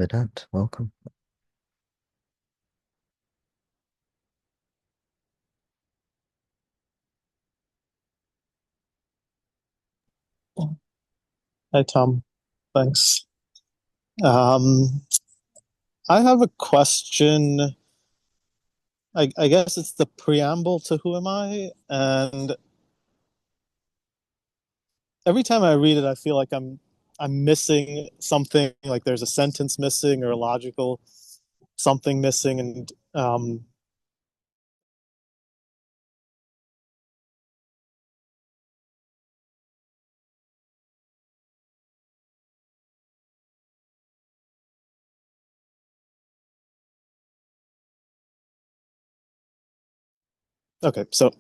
Vedant, welcome. Hi, Tom. Thanks. Um, I have a question. I guess it's the preamble to Who Am I? And every time I read it, I feel like I'm missing something, like there's a sentence missing or a logical something missing. And okay, so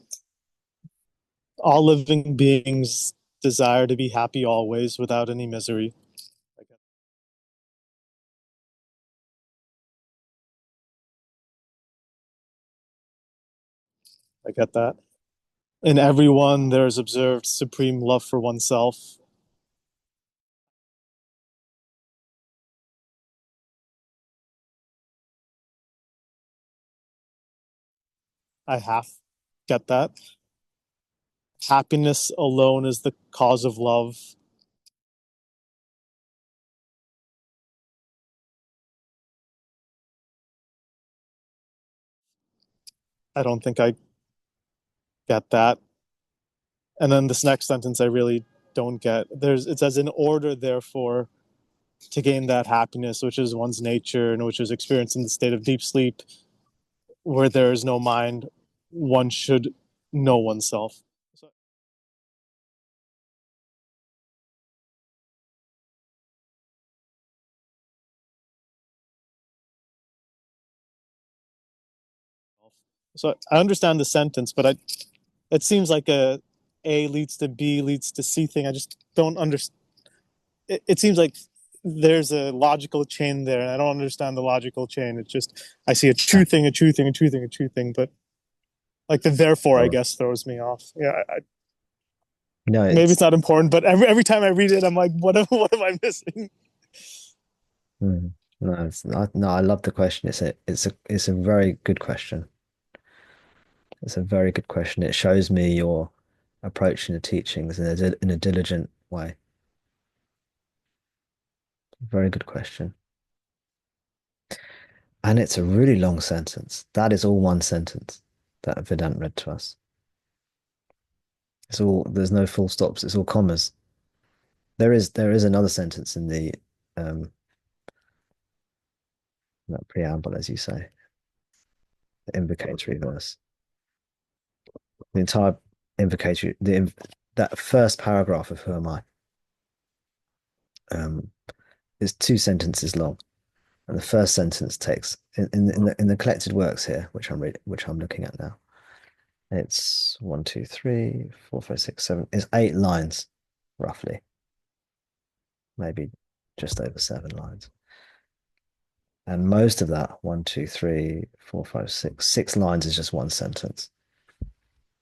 all living beings desire to be happy always without any misery. I get, I get that. In everyone, there is observed supreme love for oneself. I half get that. Happiness alone is the cause of love. I don't think I get that. And then this next sentence I really don't get. It says in order therefore to gain that happiness, which is one's nature and which is experienced in the state of deep sleep, where there is no mind, one should know oneself. So, so I understand the sentence, but it seems like A leads to B leads to C thing. I just don't understand. It seems like there's a logical chain there, and I don't understand the logical chain. It's just I see a true thing, a true thing, a true thing, a true thing, but like the therefore, I Oh, guess throws me off. Yeah, no, maybe it's it's not important, but every time I read it, I'm like, what am I missing? no, no. I love the question. It's a very good question. It's a very good question. It shows me your approach in the teachings in a diligent way. Very good question. And it's a really long sentence. That is all one sentence that Vedant read to us. There's no full stops. It's all commas. There is another sentence in the um that preamble, as you say, the invocatory verse. The entire invocatory, that first paragraph of Who Am I, um, is two sentences long, and the first sentence takes in the collected works here, which I'm looking at now. It's one, two, three, four, five, six, seven. It's 8 lines, roughly, maybe just over 7 lines. And most of that, one, two, three, four, five, six lines is just one sentence.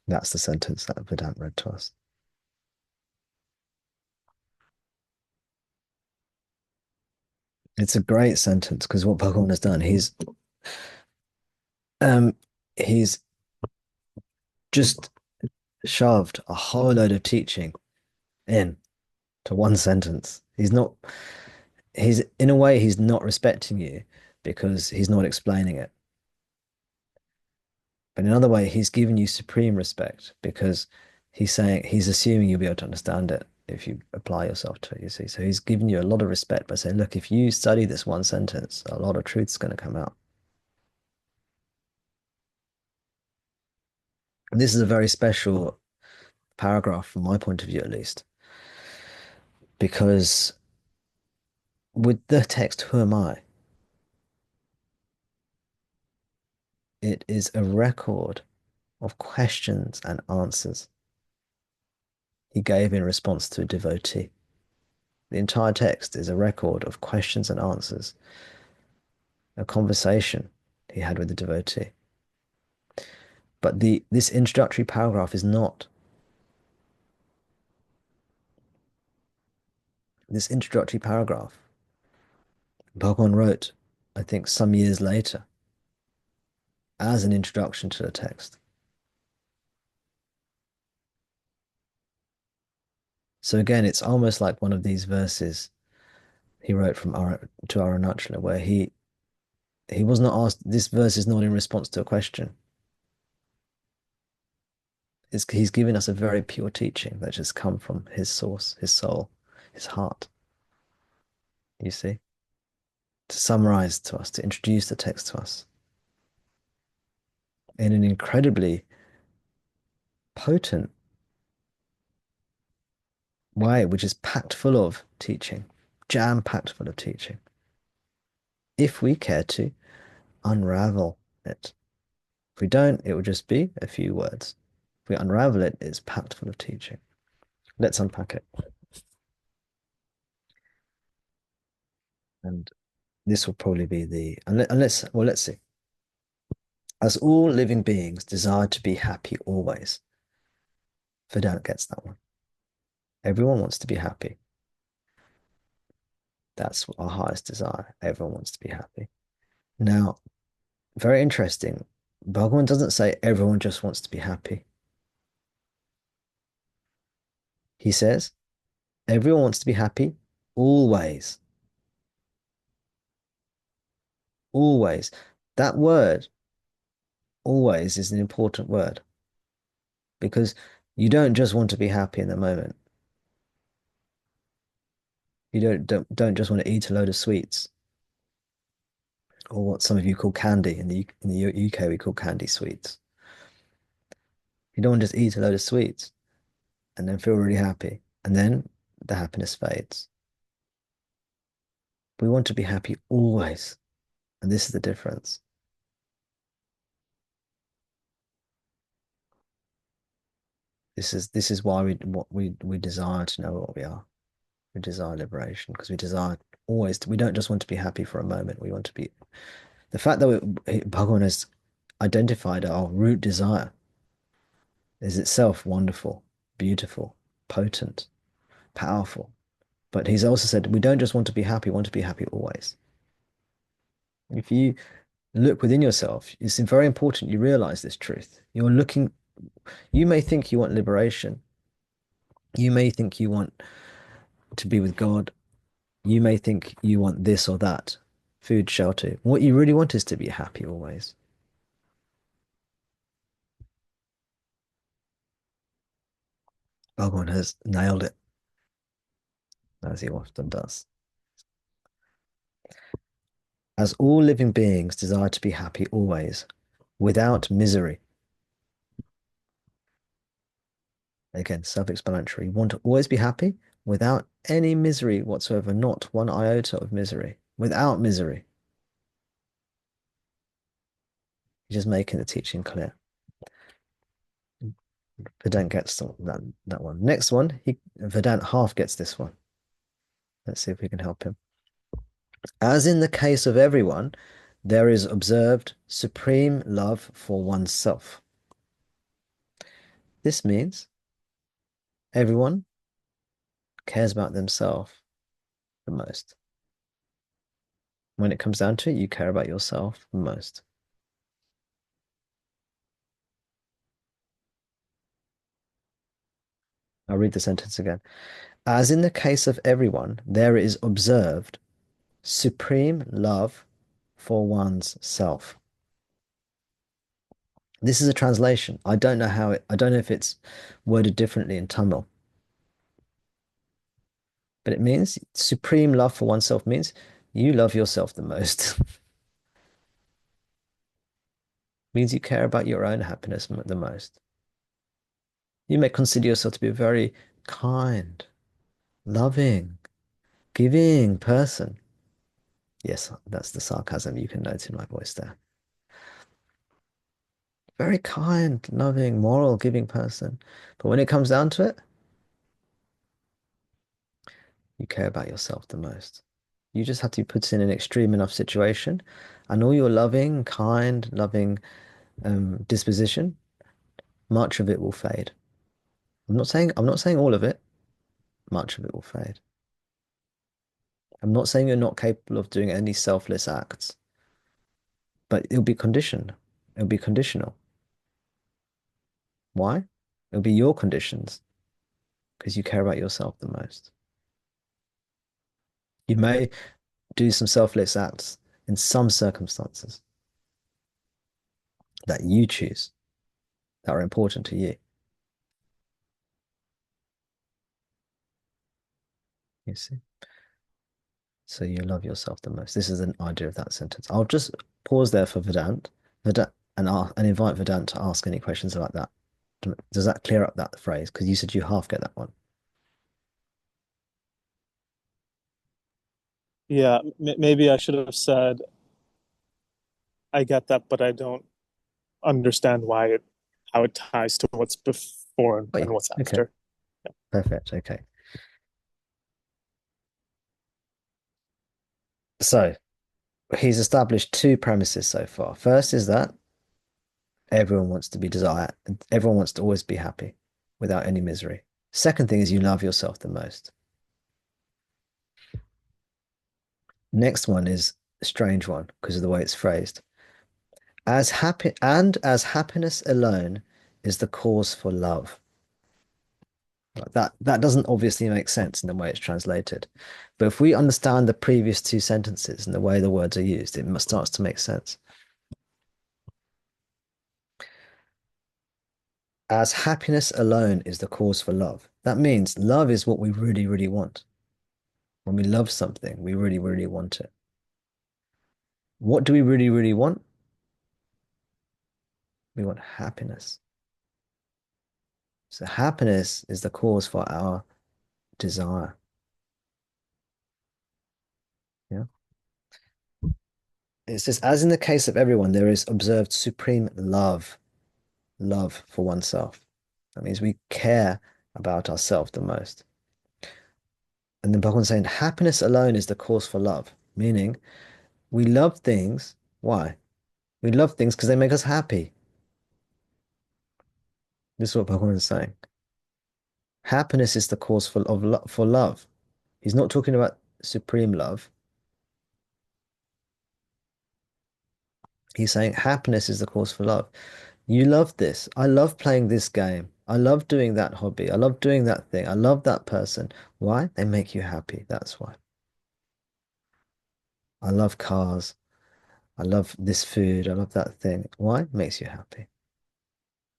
That's the sentence that Vedant read to us. It's a great sentence because what Bhagavan has done, um he's just shoved a whole load of teaching in to one sentence. He's in a way he's not respecting you because he's not explaining it. But in another way, he's giving you supreme respect because he's assuming you'll be able to understand it if you apply yourself to it, you see. So he's giving you a lot of respect by saying, look, if you study this one sentence, a lot of truth's going to come out. And this is a very special paragraph from my point of view, at least, because with the text, Who am I? It is a record of questions and answers he gave in response to a devotee. The entire text is a record of questions and answers, a conversation he had with the devotee. But this introductory paragraph is not. This introductory paragraph Bhagavan wrote, I think, some years later as an introduction to the text. So again, it's almost like one of these verses he wrote from to Arunachala, where he was not asked. This verse is not in response to a question. He's given us a very pure teaching that just come from his source, his soul, his heart. You see, to summarize to us, to introduce the text to us in an incredibly potent way, which is packed full of teaching, jam packed full of teaching. If we care to unravel it, if we don't, it will just be a few words. If we unravel it, it's packed full of teaching. Let's unpack it. And this will probably be well, let's see. As all living beings desire to be happy always. Vedanta gets that one. Everyone wants to be happy. That's our highest desire. Everyone wants to be happy. Now, very interesting. Bhagavan doesn't say everyone just wants to be happy. He says everyone wants to be happy always. Always. That word, always, is an important word because you don't just want to be happy in the moment. You don't just want to eat a load of sweets or what some of you call candy. In the UK, we call candy sweets. You don't want to just eat a load of sweets and then feel really happy, and then the happiness fades. We want to be happy always, and this is the difference. This is why we desire to know what we are. We desire liberation because we desire always. We don't just want to be happy for a moment. We want to be. The fact that Bhagavan has identified our root desire is itself wonderful, beautiful, potent, powerful. But he's also said we don't just want to be happy, we want to be happy always. If you look within yourself, it's very important you realize this truth. You may think you want liberation. You may think you want to be with God. You may think you want this or that, food, shelter. What you really want is to be happy always. Bhagavan has nailed it, as he often does. As all living beings desire to be happy always, without misery. Again, self-explanatory. You want to always be happy without any misery whatsoever, not one iota of misery, without misery. He's just making the teaching clear. Vedant gets that one. Next one, Vedant half gets this one. Let's see if we can help him. As in the case of everyone, there is observed supreme love for oneself. This means everyone cares about themselves the most. When it comes down to it, you care about yourself the most. I'll read the sentence again. As in the case of everyone, there is observed supreme love for one's self. This is a translation. I don't know if it's worded differently in Tamil. But it means supreme love for oneself means you love yourself the most. Means you care about your own happiness the most. You may consider yourself to be a very kind, loving, giving person. Yes, that's the sarcasm you can note in my voice there. Very kind, loving, moral, giving person. But when it comes down to it, you care about yourself the most. You just have to be put in an extreme enough situation, and all your loving, kind, loving disposition, much of it will fade. I'm not saying all of it, much of it will fade. I'm not saying you're not capable of doing any selfless acts, but it'll be conditioned. It'll be conditional. Why? It'll be your conditions because you care about yourself the most. You may do some selfless acts in some circumstances that you choose that are important to you. You see? So you love yourself the most. This is an idea of that sentence. I'll just pause there for Vedant, and invite Vedant to ask any questions about that. Does that clear up that phrase? Because you said you half get that one. Yeah, maybe I should have said I get that, but I don't understand how it ties to what's before Oh, yeah. and what's Okay. after. Yeah. Perfect. Okay. So he's established two premises so far. First is that everyone wants to be desired, everyone wants to always be happy without any misery. Second thing is you love yourself the most. Next one is a strange one because of the way it's phrased. As happiness alone is the cause for love. Like that doesn't obviously make sense in the way it's translated. But if we understand the previous two sentences and the way the words are used, it starts to make sense. As happiness alone is the cause for love. That means love is what we really, really want. When we love something, we really, really want it. What do we really, really want? We want happiness. So happiness is the cause for our desire. Yeah. It says, as in the case of everyone, there is observed supreme love for oneself. That means we care about ourselves the most. And then Bhagavan's saying, happiness alone is the cause for love, meaning we love things. Why? We love things because they make us happy. This is what Bhagavan is saying. Happiness is the cause for love. He's not talking about supreme love. He's saying happiness is the cause for love. You love this. I love playing this game. I love doing that hobby. I love doing that thing. I love that person. Why? They make you happy. That's why. I love cars. I love this food. I love that thing. Why? It makes you happy.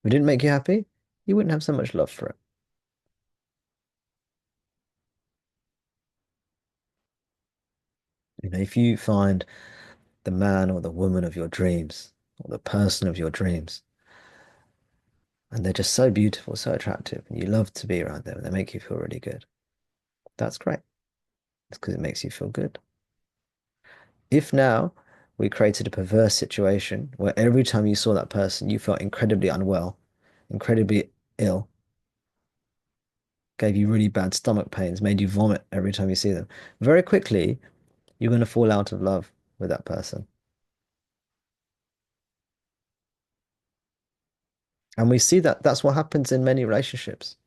If it didn't make you happy, you wouldn't have so much love for it. You know, if you find the man or the woman of your dreams, or the person of your dreams, and they're just so beautiful, so attractive, and you love to be around them, and they make you feel really good, that's great. It's because it makes you feel good. If now we created a perverse situation where every time you saw that person, you felt incredibly unwell, incredibly ill, gave you really bad stomach pains, made you vomit every time you see them, very quickly you're going to fall out of love with that person. And we see that that's what happens in many relationships.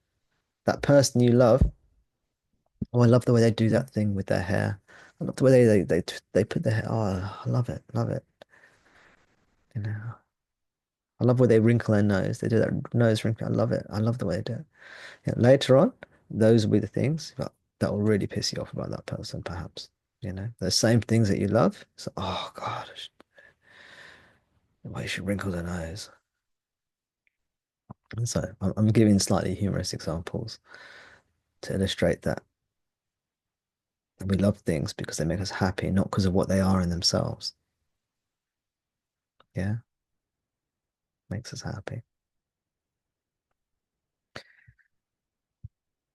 That person you love, oh, I love the way they do that thing with their hair. I love the way they put their hair. Oh, I love it, love it. You know, I love where they wrinkle their nose. They do that nose wrinkle. I love it. I love the way they do it. Yeah, later on, those will be the things that will really piss you off about that person, perhaps. You know, the same things that you love. So, oh God, the way she wrinkled her nose. And so I'm giving slightly humorous examples to illustrate that we love things because they make us happy, not because of what they are in themselves. Yeah, makes us happy.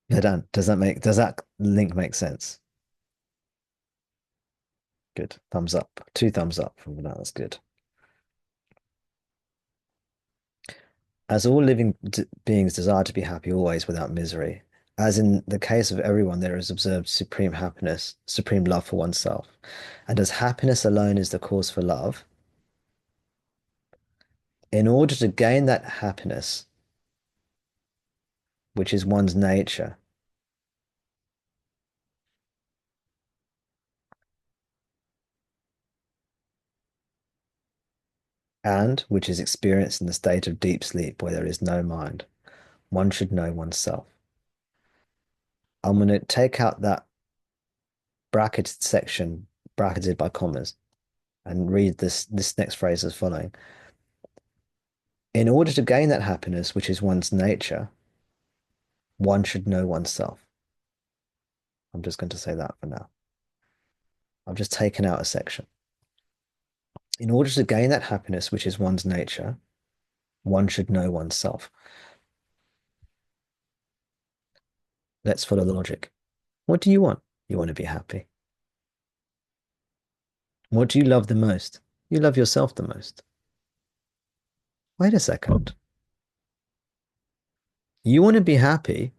Yeah, Dan, does that link make sense? Good. Thumbs up. Two thumbs up from that. That's good. As all living beings desire to be happy always without misery, as in the case of everyone, there is observed supreme happiness, supreme love for oneself. And as happiness alone is the cause for love, in order to gain that happiness, which is one's nature, and which is experienced in the state of deep sleep where there is no mind. One should know oneself. I'm going to take out that bracketed section, bracketed by commas, and read this next phrase as following. In order to gain that happiness, which is one's nature, one should know oneself. I'm just going to say that for now. I've just taken out a section. In order to gain that happiness, which is one's nature, one should know oneself. Let's follow the logic. What do you want? You want to be happy. What do you love the most? You love yourself the most. Wait a second. You want to be happy,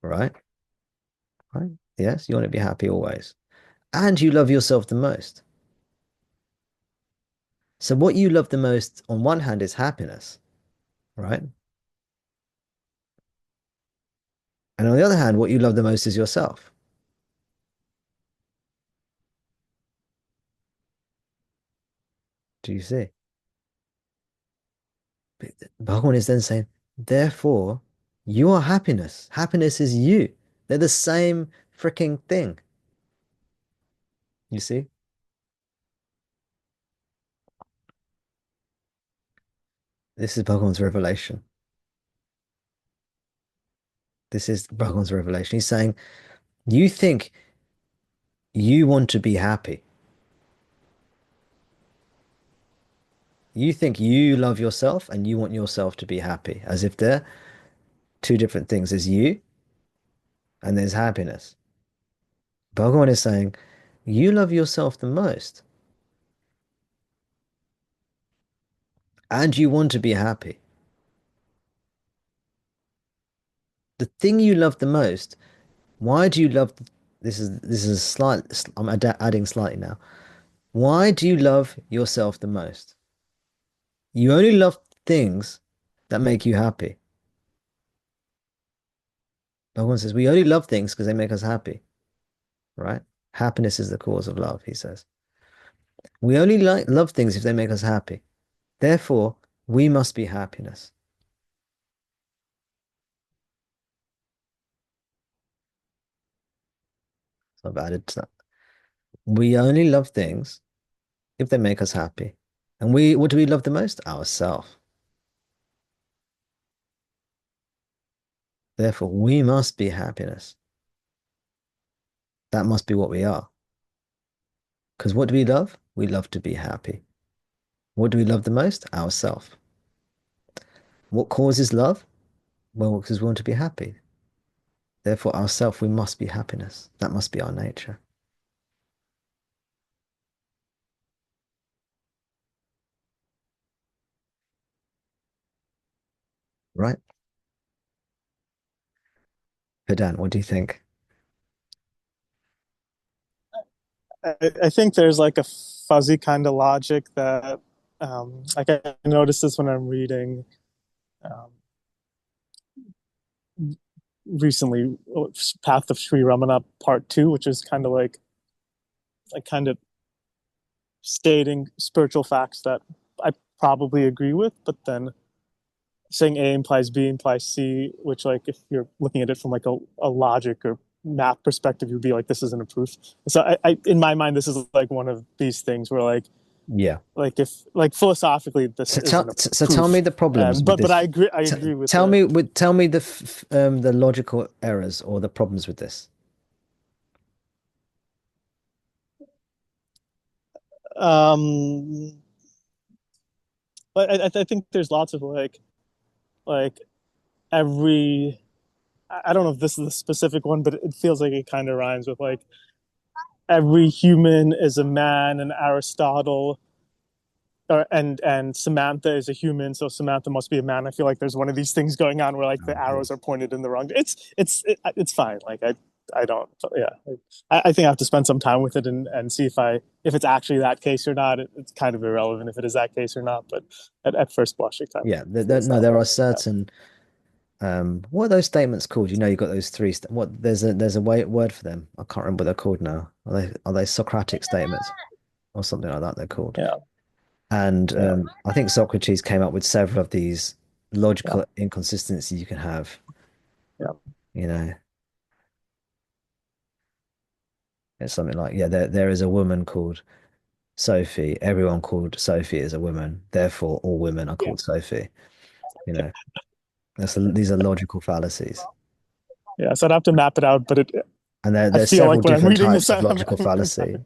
right? Right? Yes, you want to be happy always. And you love yourself the most. So what you love the most on one hand is happiness, right? And on the other hand, what you love the most is yourself. Do you see? Bhagavan is then saying, therefore, you are happiness. Happiness is you. They're the same freaking thing. You see? This is Bhagavan's revelation. This is Bhagavan's revelation. He's saying, you think you want to be happy. You think you love yourself and you want yourself to be happy, as if they're two different things. There's you and there's happiness. Bhagavan is saying, you love yourself the most and you want to be happy. The thing you love the most, why do you love this is slight, I'm adding slightly now. Why do you love yourself the most? You only love things that make you happy. Bhagavan says we only love things because they make us happy, right? Happiness is the cause of love, he says. We only love things if they make us happy. Therefore, we must be happiness. So I've added to that. We only love things if they make us happy. And what do we love the most? Ourselves. Therefore, we must be happiness. That must be what we are. Because what do we love? We love to be happy. What do we love the most? Ourself. What causes love? Well, because we want to be happy. Therefore, ourself, we must be happiness. That must be our nature. Right? Vedant, what do you think? I think there's like a fuzzy kind of logic that, like I noticed this when I'm reading um, recently, Path of Sri Ramana Part Two, which is kind of like kind of stating spiritual facts that I probably agree with, but then saying A implies B implies C, which like if you're looking at it from like a logic or math perspective, you'd be like, this isn't a proof. So in my mind, this is like one of these things where Yeah. like if like philosophically this isn't a So tell me proof. the problems with But this. I agree with Tell me the logical errors or the problems with this. um but I think there's lots of like every I don't know if this is the specific one, but it feels like it kind of rhymes with like every human is a man and Aristotle and Samantha is a human, so Samantha must be a man. I feel like there's one of these things going on where like the Oh, arrows geez. are pointed in the wrong. It's fine. Like I don't yeah. I think I have to spend some time with it and see if it's actually that case or not. It's kind of irrelevant if it is that case or not. But at first blush, it kind of Yeah, feels no, that there way. are Yeah. certain what are those statements called? You know, you've got those three what there's a word for them. I can't remember what they're called now. Are they Socratic statements or something like that they're called? Yeah. And Yeah. I think Socrates came up with several of these Yeah. logical inconsistencies you can have. Yeah. You know, it's something like, yeah, there is a woman called Sophie. Everyone called Sophie is a woman. Therefore, all women are Yeah. called Sophie. You know, these are logical fallacies. Yeah. So I'd have to map it out, but And I there's feel several like when I'm different reading types this, of logical fallacy.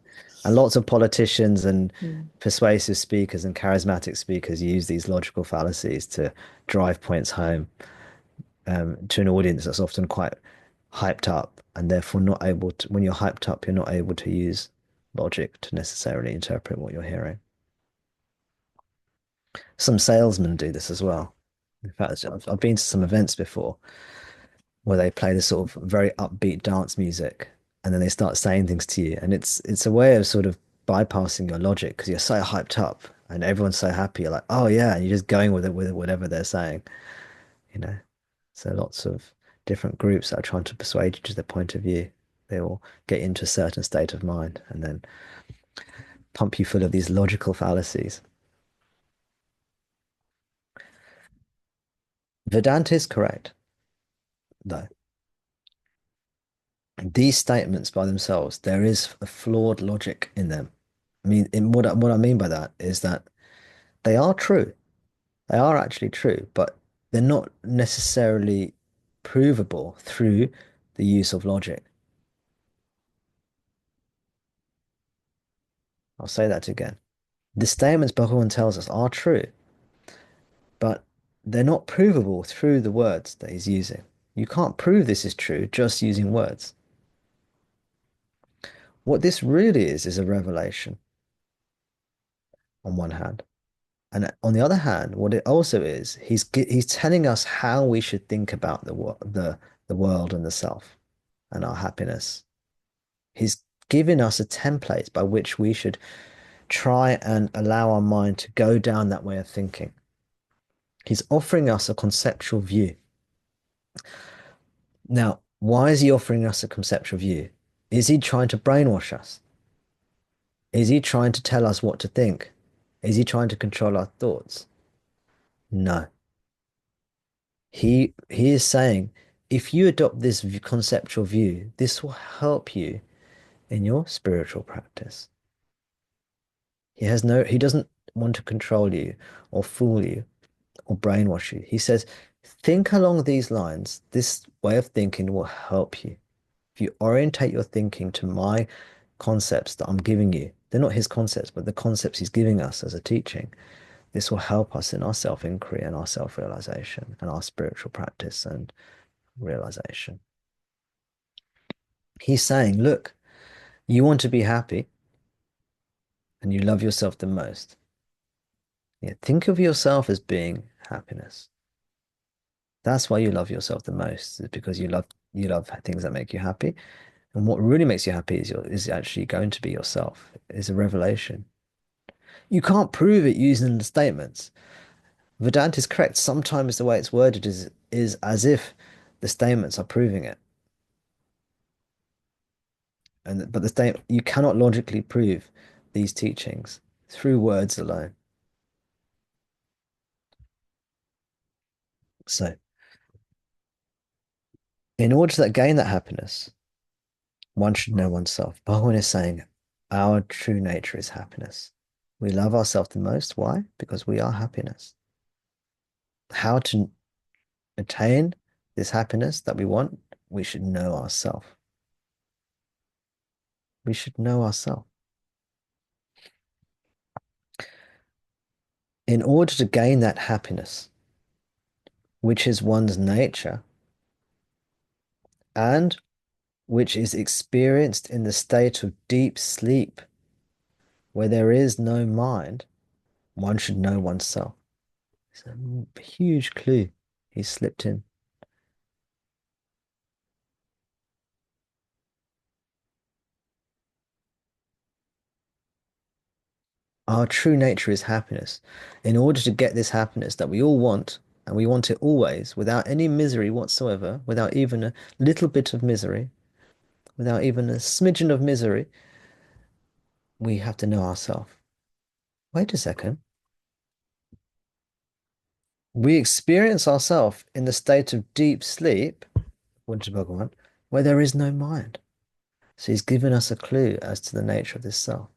And lots of politicians and persuasive speakers and charismatic speakers use these logical fallacies to drive points home to an audience that's often quite hyped up and therefore not able to, when you're hyped up, you're not able to use logic to necessarily interpret what you're hearing. Some salesmen do this as well. In fact, I've been to some events before where they play this sort of very upbeat dance music and then they start saying things to you. And it's a way of sort of bypassing your logic because you're so hyped up and everyone's so happy. You're like, oh yeah, and you're just going with it with whatever they're saying, you know. So lots of different groups that are trying to persuade you to their point of view. They will get into a certain state of mind and then pump you full of these logical fallacies. Vedanta is correct, though. These statements by themselves, there is a flawed logic in them. I mean, what I mean by that is that they are true. They are actually true, but they're not necessarily provable through the use of logic. I'll say that again. The statements Bhagavan tells us are true, but they're not provable through the words that he's using. You can't prove this is true just using words. What this really is a revelation on one hand. And on the other hand, what it also is, he's telling us how we should think about the world and the self and our happiness. He's giving us a template by which we should try and allow our mind to go down that way of thinking. He's offering us a conceptual view. Now, why is he offering us a conceptual view? Is he trying to brainwash us? Is he trying to tell us what to think? Is he trying to control our thoughts? No. He is saying, if you adopt this conceptual view, this will help you in your spiritual practice. He doesn't want to control you or fool you or brainwash you. He says, think along these lines. This way of thinking will help you. If you orientate your thinking to my concepts that I'm giving you, they're not his concepts, but the concepts he's giving us as a teaching. This will help us in our self-inquiry and our self-realization and our spiritual practice and realization. He's saying, look, you want to be happy and you love yourself the most. Yeah, think of yourself as being happiness. That's why you love yourself the most, is because you love things that make you happy. And what really makes you happy is actually going to be yourself, is a revelation. You can't prove it using the statements. Vedanta is correct. Sometimes the way it's worded is as if the statements are proving it. But the statement you cannot logically prove these teachings through words alone. So in order to gain that happiness, one should know oneself. Bhagavan is saying our true nature is happiness. We love ourselves the most. Why? Because we are happiness. How to attain this happiness that we want? We should know ourselves. We should know ourselves. In order to gain that happiness, which is one's nature and which is experienced in the state of deep sleep, where there is no mind, one should know oneself. It's a huge clue he's slipped in. Our true nature is happiness. In order to get this happiness that we all want, and we want it always, without any misery whatsoever, without even a little bit of misery, without even a smidgen of misery, we have to know ourselves. Wait a second. We experience ourselves in the state of deep sleep, according to Bhagavan, where there is no mind. So he's given us a clue as to the nature of this self.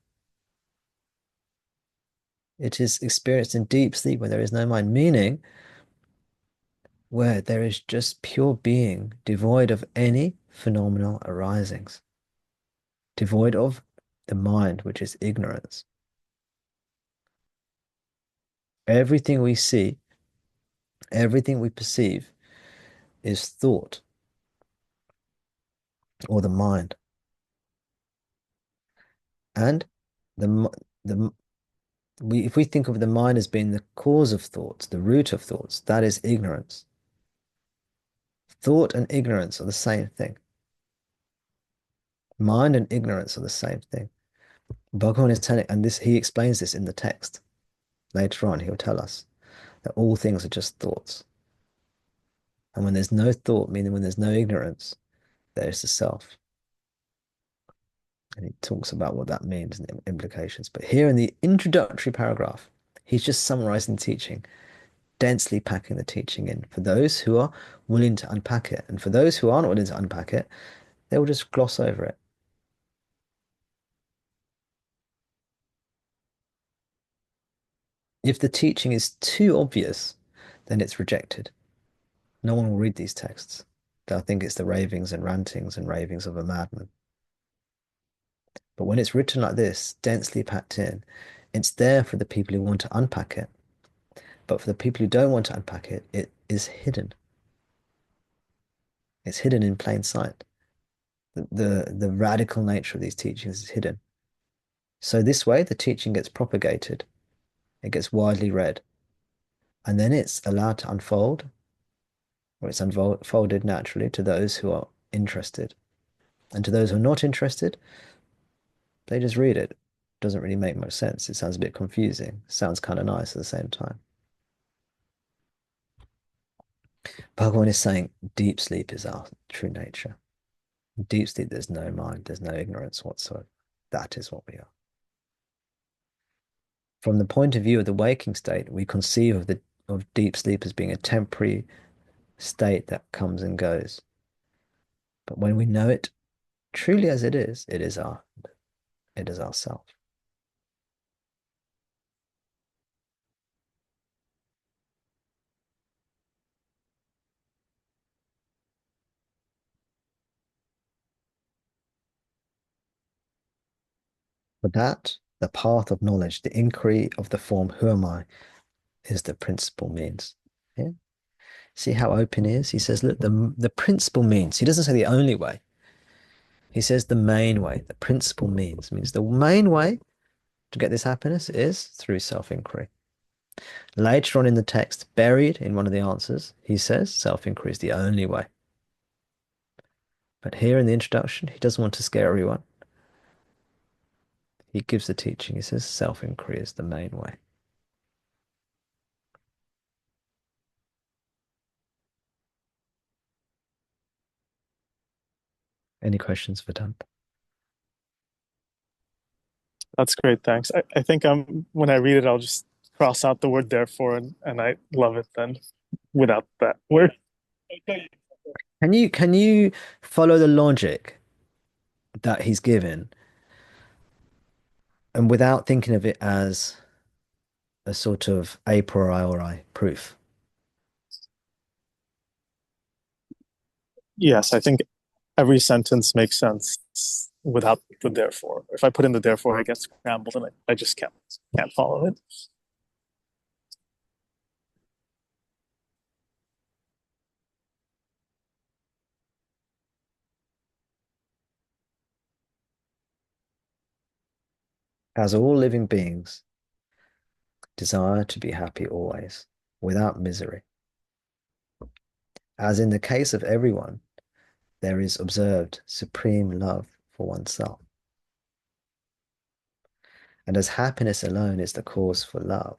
It is experienced in deep sleep where there is no mind, meaning where there is just pure being, devoid of any phenomenal arisings, devoid of the mind, which is ignorance. Everything we see, everything we perceive is thought or the mind. And the the if we think of the mind as being the cause of thoughts, the root of thoughts, that is ignorance. Thought and ignorance are the same thing. Mind and ignorance are the same thing. Bhagavan is telling, and this he explains this in the text. Later on, he'll tell us that all things are just thoughts. And when there's no thought, meaning when there's no ignorance, there is the self. And he talks about what that means and the implications. But here in the introductory paragraph, he's just summarizing the teaching, densely packing the teaching in for those who are willing to unpack it. And for those who aren't willing to unpack it, they will just gloss over it. If the teaching is too obvious, then it's rejected. No one will read these texts. They'll think it's the ravings and rantings and ravings of a madman. But when it's written like this, densely packed in, it's there for the people who want to unpack it. But for the people who don't want to unpack it, it is hidden. It's hidden in plain sight. The radical nature of these teachings is hidden. So this way, the teaching gets propagated, it gets widely read, and then it's allowed to unfold, or it's unfolded naturally to those who are interested. And to those who are not interested, they just read it. It doesn't really make much sense. It sounds a bit confusing. It sounds kind of nice at the same time. Bhagavan is saying deep sleep is our true nature. In deep sleep, there's no mind, there's no ignorance whatsoever. That is what we are. From the point of view of the waking state, we conceive of deep sleep as being a temporary state that comes and goes. But when we know it truly as it is our self. For that, the path of knowledge, the inquiry of the form, who am I, is the principal means. Yeah? See how open he is? He says, look, the principal means. He doesn't say the only way. He says the main way, the principal means the main way to get this happiness is through self-inquiry. Later on in the text, buried in one of the answers, he says self-inquiry is the only way. But here in the introduction, he doesn't want to scare everyone. He gives the teaching. He says self-inquiry is the main way. Any questions for Dan? That's great. Thanks. I think when I read it, I'll just cross out the word therefore, and I love it then without that word. Can you follow the logic that he's given and without thinking of it as a sort of a priori proof? Yes, I think every sentence makes sense without the therefore. If I put in the therefore, I get scrambled and I just can't follow it. As all living beings desire to be happy always, without misery. As in the case of everyone, there is observed supreme love for oneself. And as happiness alone is the cause for love,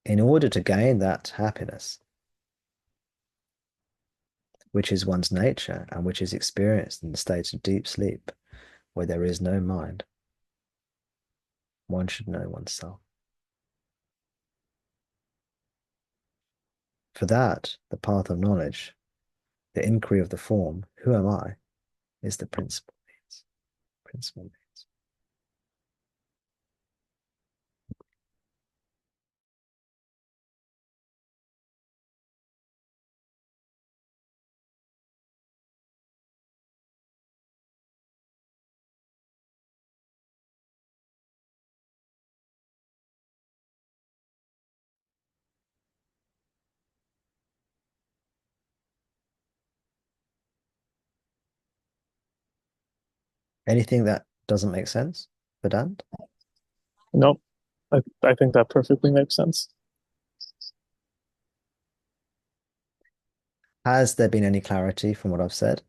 in order to gain that happiness, which is one's nature and which is experienced in the state of deep sleep, where there is no mind, one should know oneself. For that, the path of knowledge, the inquiry of the form, who am I, is the principal means. Principal means. Anything that doesn't make sense, Vedant? Nope. I think that perfectly makes sense. Has there been any clarity from what I've said?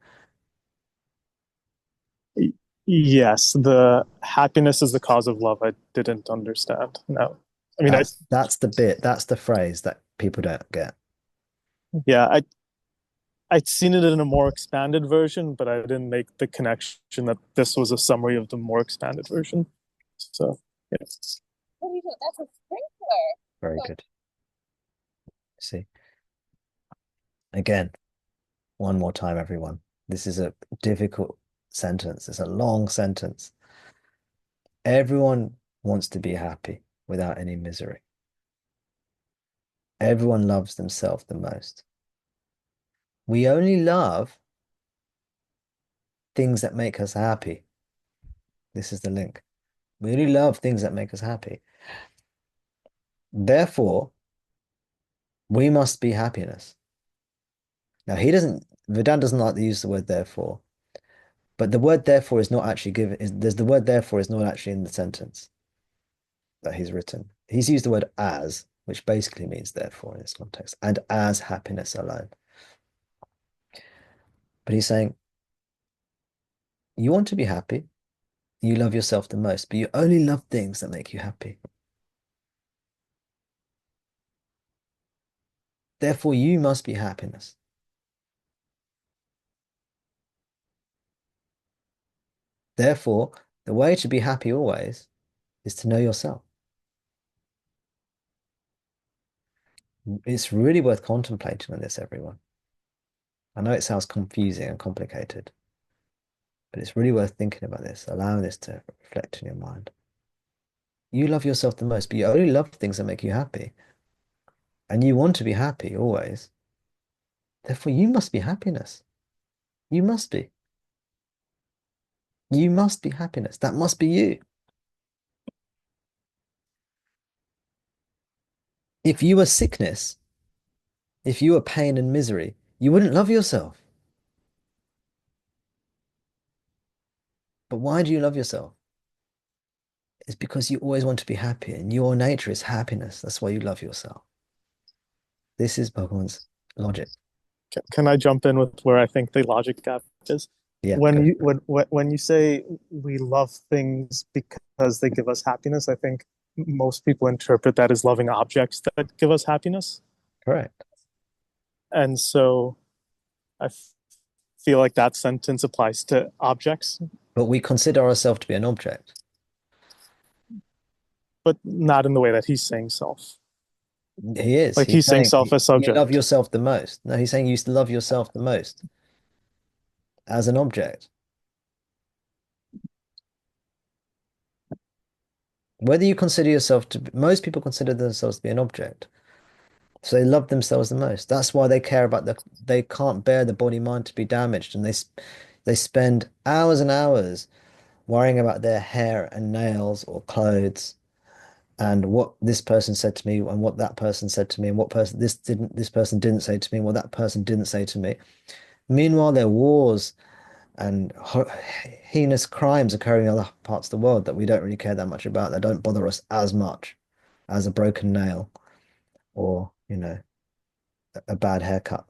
Yes, the happiness is the cause of love. I didn't understand. No. I mean, That's the bit, that's the phrase that people don't get. yeah, I'd seen it in a more expanded version, but I didn't make the connection that this was a summary of the more expanded version. So, yes. Very good. See, again, one more time, everyone. This is a difficult sentence. It's a long sentence. Everyone wants to be happy without any misery. Everyone loves themselves the most. We only love things that make us happy. This is the link. We only love things that make us happy. Therefore, we must be happiness. Now, Vedanta doesn't like to use the word therefore, but the word therefore is not actually given, there's the word therefore is not actually in the sentence that he's written. He's used the word as, which basically means therefore in this context, and as happiness alone. But he's saying, you want to be happy, you love yourself the most, but you only love things that make you happy. Therefore, you must be happiness. Therefore, the way to be happy always is to know yourself. It's really worth contemplating on this, everyone. I know it sounds confusing and complicated, but it's really worth thinking about this, allowing this to reflect in your mind. You love yourself the most, but you only love things that make you happy. And you want to be happy always. Therefore, you must be happiness. You must be. You must be happiness. That must be you. If you were sickness, if you were pain and misery, you wouldn't love yourself. But why do you love yourself? It's because you always want to be happy, and your nature is happiness. That's why you love yourself. This is Bhagavan's logic. Can I jump in with where I think the logic gap is? Yeah, When go you for it. when you say we love things because they give us happiness, I think most people interpret that as loving objects that give us happiness. Correct. And so I feel like that sentence applies to objects, But we consider ourselves to be an object. but not in the way that he's saying self. He is. Like He's he's saying saying self as you love subject. yourself the most. No, he's saying you love yourself the most as an object. Whether you consider yourself to, most people consider themselves to be an object. So they love themselves the most. That's why they care about they can't bear the body mind to be damaged. And they spend hours and hours worrying about their hair and nails or clothes and what this person said to me and what that person said to me and what person this person didn't say to me and what that person didn't say to me. Meanwhile, there are wars and heinous crimes occurring in other parts of the world that we don't really care that much about, that don't bother us as much as a broken nail or, a bad haircut.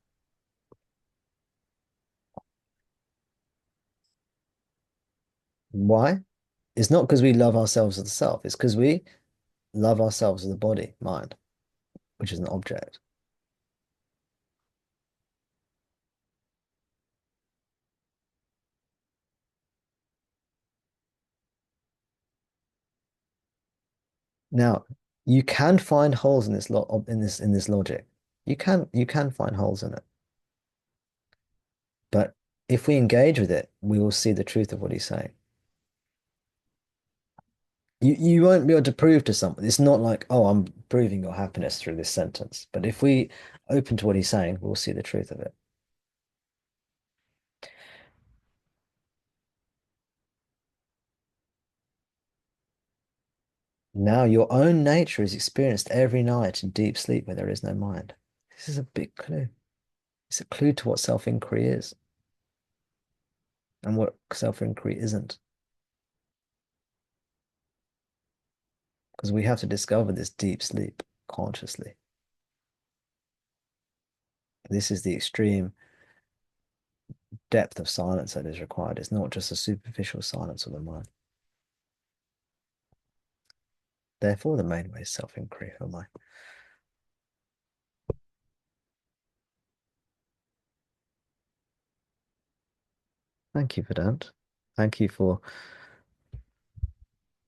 Why? It's not because we love ourselves as the self, it's because we love ourselves as the body, mind, which is an object. Now, you can find holes in this logic. You can find holes in it. But if we engage with it, we will see the truth of what he's saying. You won't be able to prove to someone. It's not like, oh, I'm proving your happiness through this sentence. But if we open to what he's saying, we'll see the truth of it. Now your own nature is experienced every night in deep sleep where there is no mind. This is a big clue. It's a clue to what self-inquiry is and what self-inquiry isn't. Because we have to discover this deep sleep consciously. This is the extreme depth of silence that is required. It's not just a superficial silence of the mind. Therefore, the main way is self-inquiry for my. Thank you for that. Thank you for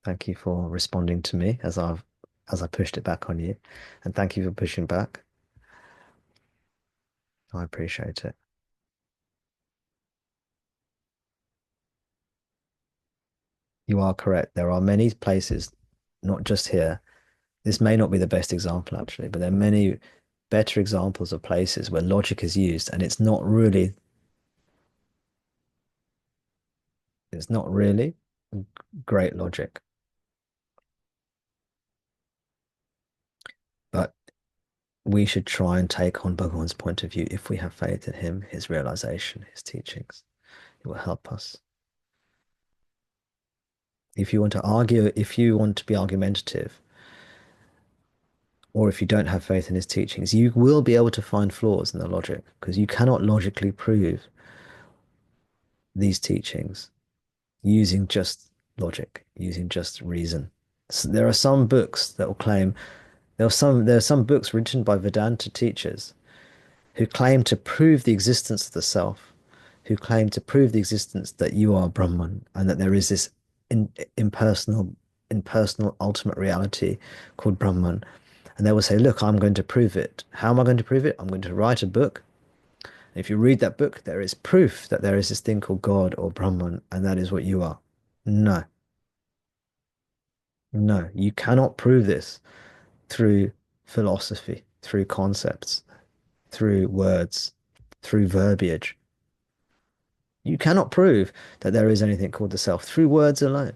thank you for responding to me as I pushed it back on you. And thank you for pushing back. I appreciate it. You are correct. There are many places, not just here. This may not be the best example, actually, but there are many better examples of places where logic is used and it's not really great logic. But we should try and take on Bhagavan's point of view if we have faith in him, his realization, his teachings. It will help us. If you want to argue, if you want to be argumentative, or if you don't have faith in his teachings, you will be able to find flaws in the logic because you cannot logically prove these teachings using just logic, using just reason. So there are some books that will claim there are some books written by Vedanta teachers who claim to prove the existence of the self, who claim to prove the existence that you are Brahman and that there is this impersonal, impersonal ultimate reality called Brahman. And they will say, look, I'm going to prove it. How am I going to prove it? I'm going to write a book. If you read that book, there is proof that there is this thing called God or Brahman, and that is what you are. No, no, you cannot prove this through philosophy, through concepts, through words, through verbiage. You cannot prove that there is anything called the self through words alone.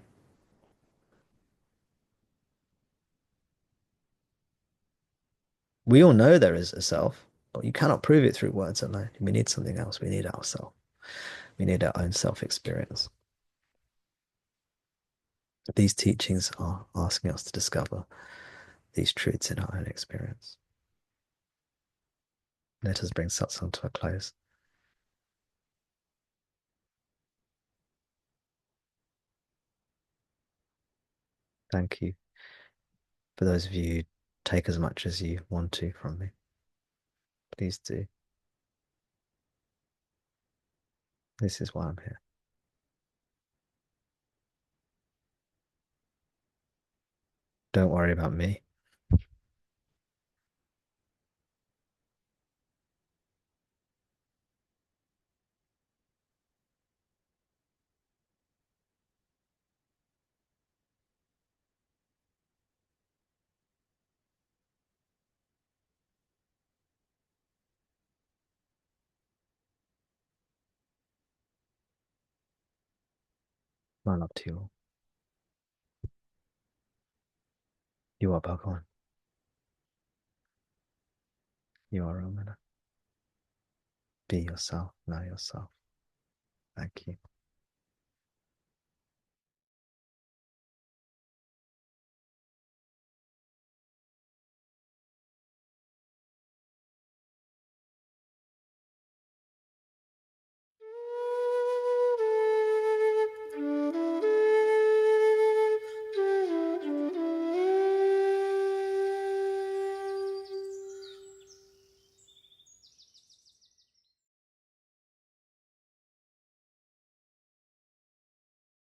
We all know there is a self, but you cannot prove it through words alone. We need something else. We need ourself. We need our own self experience. These teachings are asking us to discover these truths in our own experience. Let us bring Satsang to a close. Thank you. For those of you who take as much as you want to from me, please do. This is why I'm here. Don't worry about me. My love to you all. You are Bhagavan. You are Ramana. Be yourself. Know yourself. Thank you.